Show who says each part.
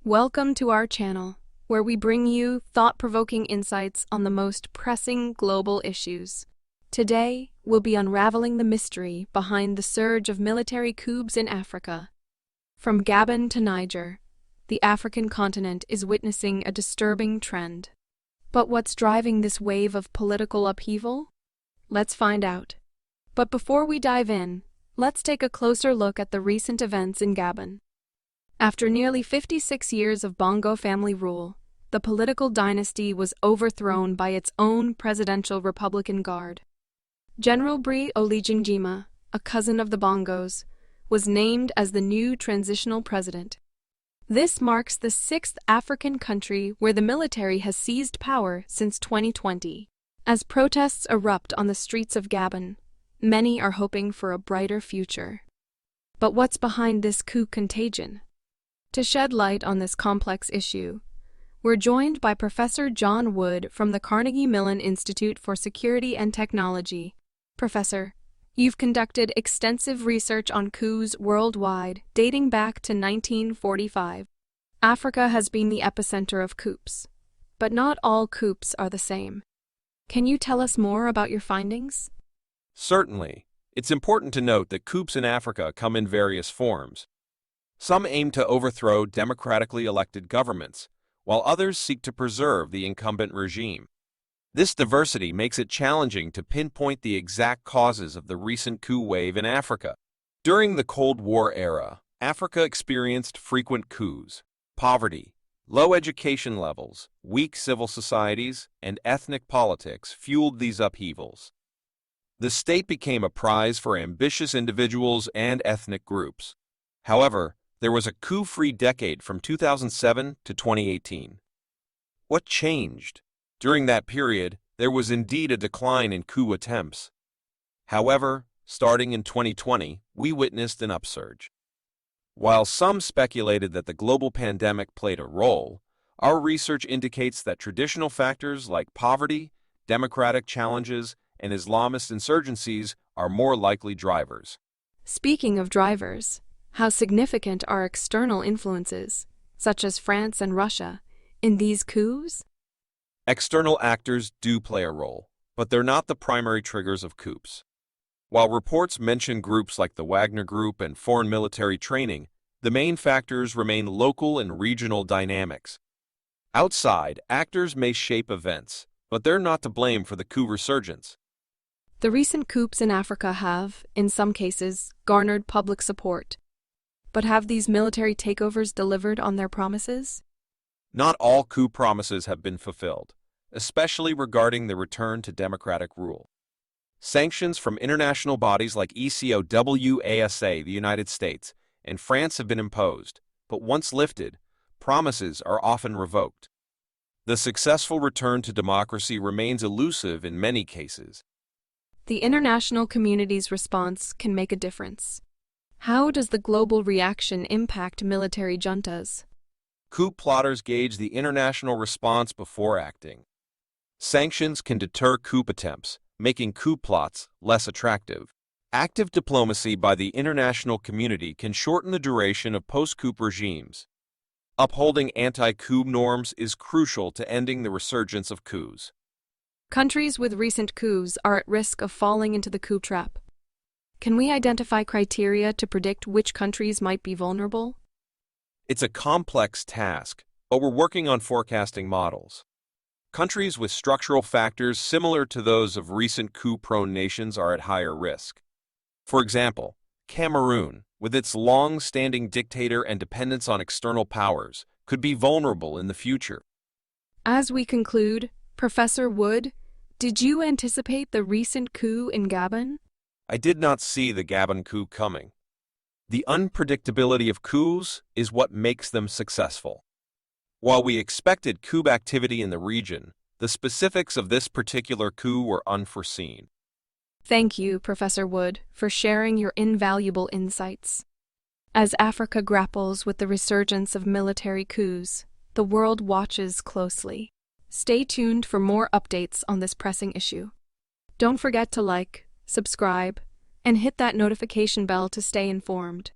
Speaker 1: Welcome to our channel, where we bring you thought-provoking insights on the most pressing global issues. Today, we'll be unraveling the mystery behind the surge of military coups in Africa. From Gabon to Niger, the African continent is witnessing a disturbing trend. But what's driving this wave of political upheaval? Let's find out. But before we dive in, let's take a closer look at the recent events in Gabon. After nearly 56 years of Bongo family rule, the political dynasty was overthrown by its own presidential Republican Guard. General Brice Oligungema, a cousin of the Bongos, was named as the new transitional president. This marks the sixth African country where the military has seized power since 2020. As protests erupt on the streets of Gabon, many are hoping for a brighter future. But what's behind this coup contagion? To shed light on this complex issue, we're joined by Professor John Wood from the Carnegie Mellon Institute for Security and Technology. Professor, you've conducted extensive research on coups worldwide, dating back to 1945. Africa has been the epicenter of coups, but not all coups are the same. Can you tell us more about your findings?
Speaker 2: Certainly. It's important to note that coups in Africa come in various forms. Some aim to overthrow democratically elected governments, while others seek to preserve the incumbent regime. This diversity makes it challenging to pinpoint the exact causes of the recent coup wave in Africa. During the Cold War era, Africa experienced frequent coups. Poverty, low education levels, weak civil societies, and ethnic politics fueled these upheavals. The state became a prize for ambitious individuals and ethnic groups. However, there was a coup-free decade from 2007 to 2018. What changed? During that period, there was indeed a decline in coup attempts. However, starting in 2020, we witnessed an upsurge. While some speculated that the global pandemic played a role, our research indicates that traditional factors like poverty, democratic challenges, and Islamist insurgencies are more likely drivers.
Speaker 1: Speaking of drivers, how significant are external influences, such as France and Russia, in these coups?
Speaker 2: External actors do play a role, but they're not the primary triggers of coups. While reports mention groups like the Wagner Group and foreign military training, the main factors remain local and regional dynamics. Outside, actors may shape events, but they're not to blame for the coup resurgence.
Speaker 1: The recent coups in Africa have, in some cases, garnered public support. But have these military takeovers delivered on their promises?
Speaker 2: Not all coup promises have been fulfilled, especially regarding the return to democratic rule. Sanctions from international bodies like ECOWASA, the United States, and France have been imposed, but once lifted, promises are often revoked. The successful return to democracy remains elusive in many cases.
Speaker 1: The international community's response can make a difference. How does the global reaction impact military juntas?
Speaker 2: Coup plotters gauge the international response before acting. Sanctions can deter coup attempts, making coup plots less attractive. Active diplomacy by the international community can shorten the duration of post-coup regimes. Upholding anti-coup norms is crucial to ending the resurgence of coups.
Speaker 1: Countries with recent coups are at risk of falling into the coup trap. Can we identify criteria to predict which countries might be vulnerable?
Speaker 2: It's a complex task, but we're working on forecasting models. Countries with structural factors similar to those of recent coup-prone nations are at higher risk. For example, Cameroon, with its long-standing dictator and dependence on external powers, could be vulnerable in the future.
Speaker 1: As we conclude, Professor Wood, did you anticipate the recent coup in Gabon?
Speaker 2: I did not see the Gabon coup coming. The unpredictability of coups is what makes them successful. While we expected coup activity in the region, the specifics of this particular coup were unforeseen.
Speaker 1: Thank you, Professor Wood, for sharing your invaluable insights. As Africa grapples with the resurgence of military coups, the world watches closely. Stay tuned for more updates on this pressing issue. Don't forget to like, subscribe, and hit that notification bell to stay informed.